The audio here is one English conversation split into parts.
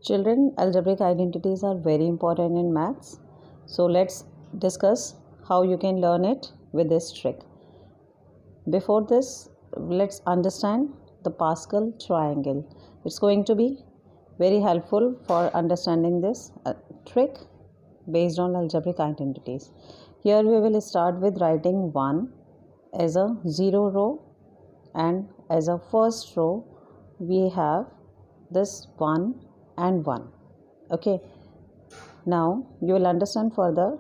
Children, algebraic identities are very important in maths. So let's discuss how you can learn it with this trick. Before this, let's understand the Pascal triangle. It's going to be very helpful for understanding this trick based on algebraic identities. Here we will start with writing 1 as a 0 row, and as a first row we have this 1 and 1. Okay, now you will understand further.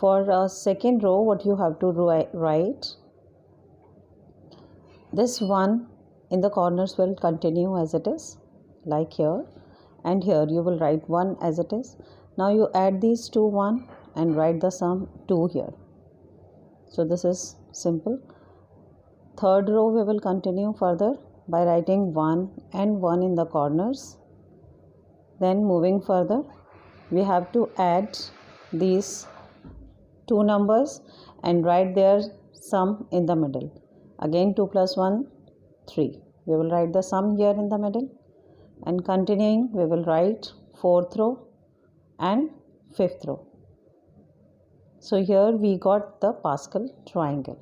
For a second row, what you have to write, this 1 in the corners will continue as it is, like here, and here you will write 1 as it is. Now you add these two 1 and write the sum 2 here. So this is simple. Third row we will continue further by writing 1 and 1 in the corners. Then moving further, we have to add these two numbers and write their sum in the middle. Again 2 plus 1, 3. We will write the sum here in the middle, and continuing we will write 4th row and 5th row. So here we got the Pascal triangle.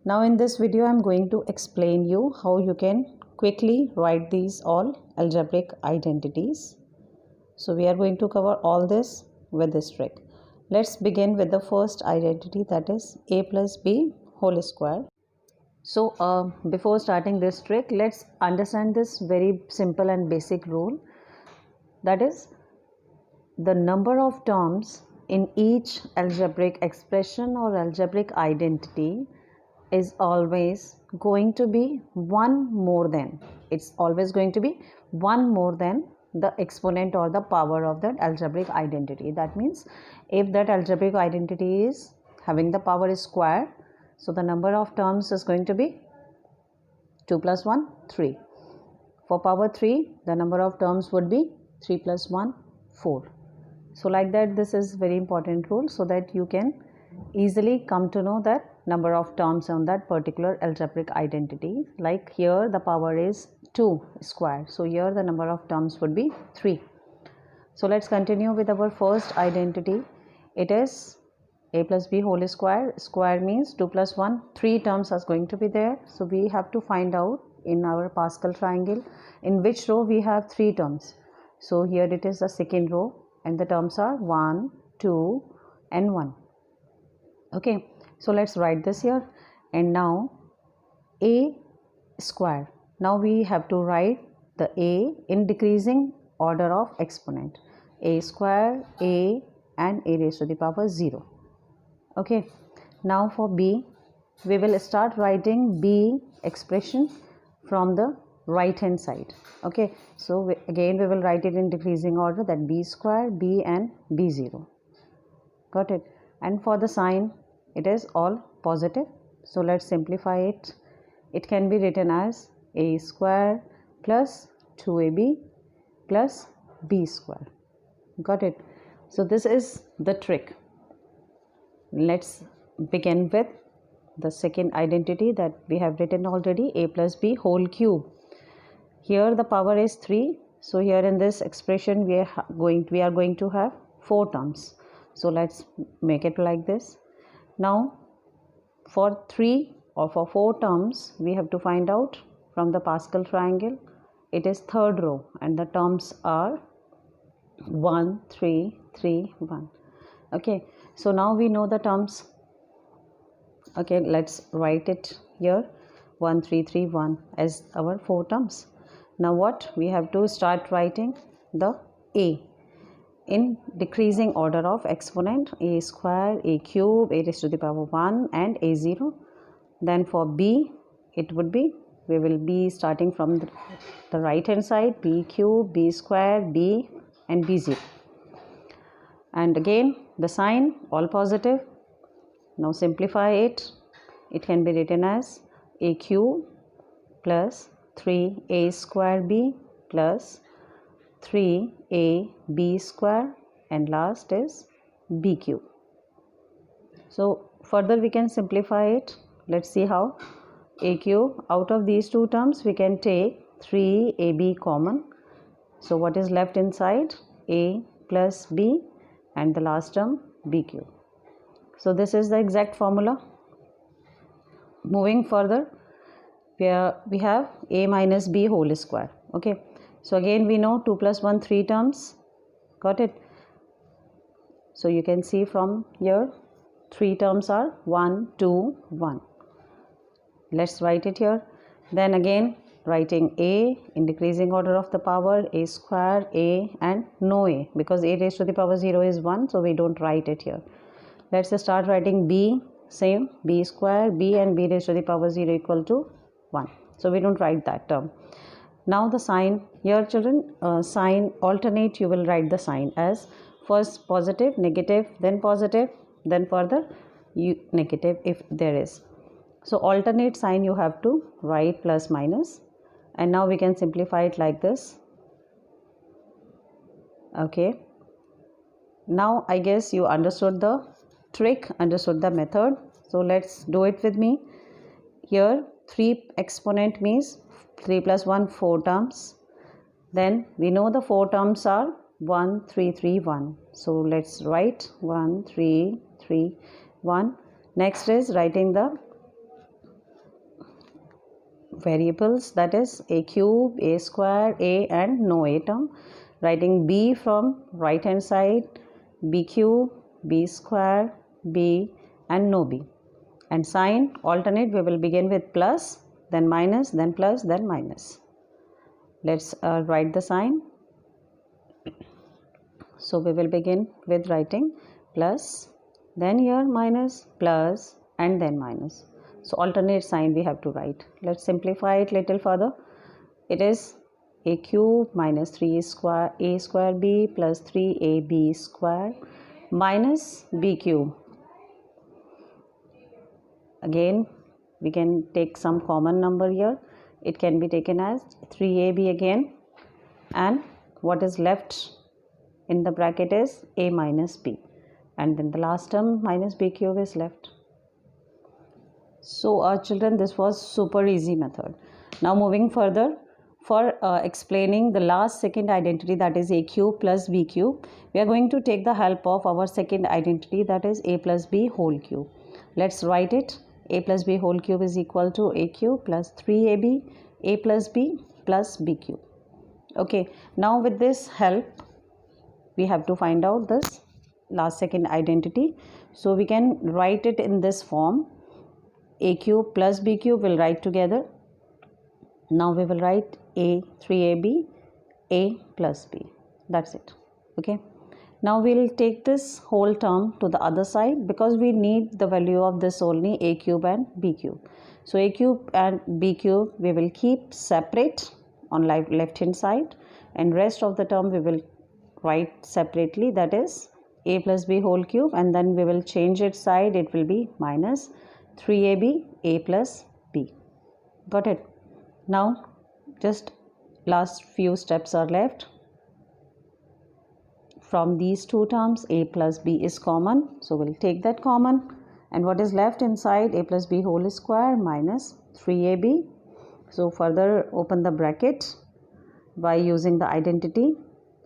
Now in this video I am going to explain you how you can quickly write these all algebraic identities. So we are going to cover all this with this trick. Let's begin with the first identity, that is a plus b whole square. So before starting this trick, let's understand this very simple and basic rule, that is the number of terms in each algebraic expression or algebraic identity is always going to be one more than, it's always going to be one more than the exponent or the power of that algebraic identity. That means if that algebraic identity is having the power is square, so the number of terms is going to be 2 plus 1, 3. For power 3, the number of terms would be 3 plus 1, 4. So like that, this is very important rule, so that you can easily come to know that number of terms on that particular algebraic identity. Like here the power is 2 square, so here the number of terms would be 3. So let's continue with our first identity. It is a plus b whole square. Square means 2 plus 1, 3 terms are going to be there. So we have to find out in our Pascal triangle in which row we have 3 terms. So here it is the second row and the terms are 1, 2 and 1. Okay, so let's write this here. And now a square. Now we have to write the a in decreasing order of exponent. A square, a and a raised to the power 0. Okay, now for b, we will start writing b expression from the right hand side. Okay, so again we will write it in decreasing order, that b square, b and b0. Got it? And for the sign, it is all positive. So let's simplify it. It can be written as a square plus 2ab plus b square. Got it? So this is the trick. Let's begin with the second identity that we have written already, a plus b whole cube. Here the power is 3. So here in this expression we are going to have 4 terms. So let's make it like this. Now for 3 or for 4 terms we have to find out from the Pascal triangle. It is third row and the terms are 1, 3, 3, 1. Okay, so now we know the terms. Okay, let's write it here, 1, 3, 3, 1 as our 4 terms. Now what we have to start writing the a in decreasing order of exponent, a square, a cube, a raised to the power 1 and a0. Then for b, it would be, we will be starting from the right hand side, b cube, b square, b and b0. And again the sign all positive. Now simplify it. It can be written as a cube plus 3a square b plus 3ab square and last is b cube. So further we can simplify it. Let's see how. A cube, out of these two terms we can take 3ab common. So what is left inside? A plus b and the last term b cube. So this is the exact formula. Moving further, we have a minus b whole square. Okay, so again we know 2 plus 1 3 terms. Got it? So you can see from here 3 terms are 1 2 1. Let's write it here. Then again writing a in decreasing order of the power, a square, a, and no a, because a raised to the power 0 is 1, so we don't write it here. Let's start writing b. Same, b square, b, and b raised to the power 0 equal to 1. So we don't write that term. Now the sign here, children, sign alternate. You will write the sign as first positive, negative, then positive, then further negative if there is. So alternate sign you have to write plus minus, and now we can simplify it like this. Okay, now I guess you understood the trick, understood the method. So let's do it with me. Here 3 exponent means 3 plus 1 4 terms. Then we know the 4 terms are 1 3 3 1. So let's write 1 3 3 1. Next is writing the variables, that is a cube, a square, a, and no a term. Writing b from right hand side, b cube, b square, b, and no b. And sign alternate, we will begin with plus, then minus, then plus, then minus. Let's write the sign. So we will begin with writing plus, then here minus, plus, and then minus. So alternate sign we have to write. Let's simplify it little further. It is a cube minus 3 square a square b plus 3ab square minus b cube. Again we can take some common number here. It can be taken as 3ab again, and what is left in the bracket is a minus b, and then the last term minus b cube is left. So children, this was super easy method. Now moving further, for explaining the last second identity, that is a cube plus b cube, we are going to take the help of our second identity, that is a plus b whole cube. Let's write it. A plus b whole cube is equal to a cube plus 3ab a plus b plus b cube. Okay, now with this help we have to find out this last second identity. So we can write it in this form. A cube plus b cube will write together. Now we will write a 3ab a plus b. That's it. Okay, now we will take this whole term to the other side, because we need the value of this only, a cube and b cube. So a cube and b cube we will keep separate on left hand side, and rest of the term we will write separately, that is a plus b whole cube, and then we will change its side. It will be minus 3ab a plus b. Got it? Now just last few steps are left. From these two terms a plus b is common, so we'll take that common, and what is left inside, a plus b whole square minus 3ab. So further open the bracket by using the identity.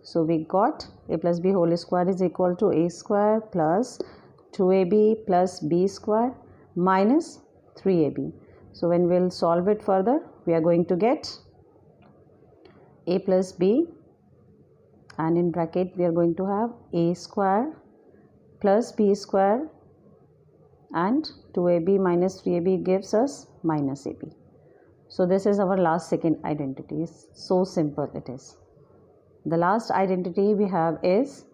So we got a plus b whole square is equal to a square plus 2ab plus b square minus 3ab. So when we'll solve it further, we are going to get a plus b, and in bracket we are going to have a square plus b square, and 2ab minus 3ab gives us minus ab. So this is our last second identity. It's so simple it is. The last identity we have is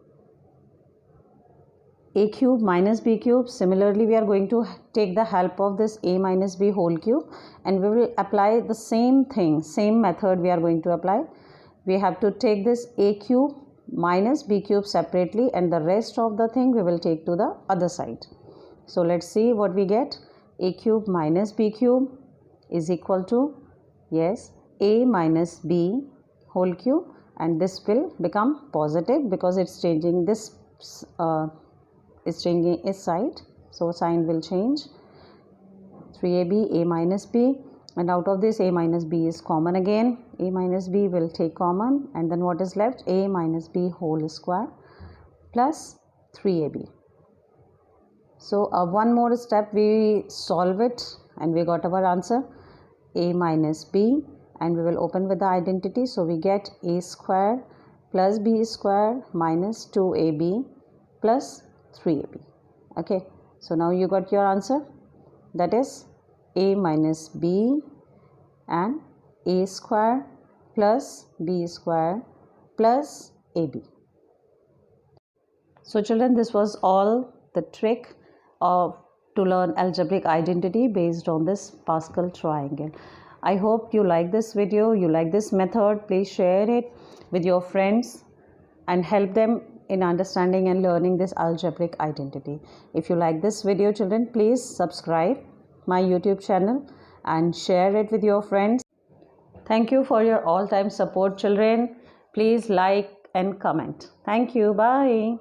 a cube minus b cube. Similarly, we are going to take the help of this a minus b whole cube, and we will apply the same thing, same method we are going to apply. We have to take this a cube minus b cube separately, and the rest of the thing we will take to the other side. So let's see what we get. A cube minus b cube is equal to, yes, a minus b whole cube, and this will become positive because it's changing this is changing its side, so sign will change. 3ab a minus b, and out of this a minus b is common again. A minus b will take common, and then what is left? A minus b whole square plus 3ab. So one more step, we solve it and we got our answer, a minus b, and we will open with the identity. So we get a square plus b square minus 2ab plus 3ab. Okay, so now you got your answer, that is a minus b and a square plus b square plus ab. So children, this was all the trick to learn algebraic identity based on this Pascal triangle. I hope you like this video, you like this method. Please share it with your friends and help them in understanding and learning this algebraic identity. If you like this video, children, please subscribe my YouTube channel and share it with your friends. Thank you for your all-time support, children. Please like and comment. Thank you. Bye.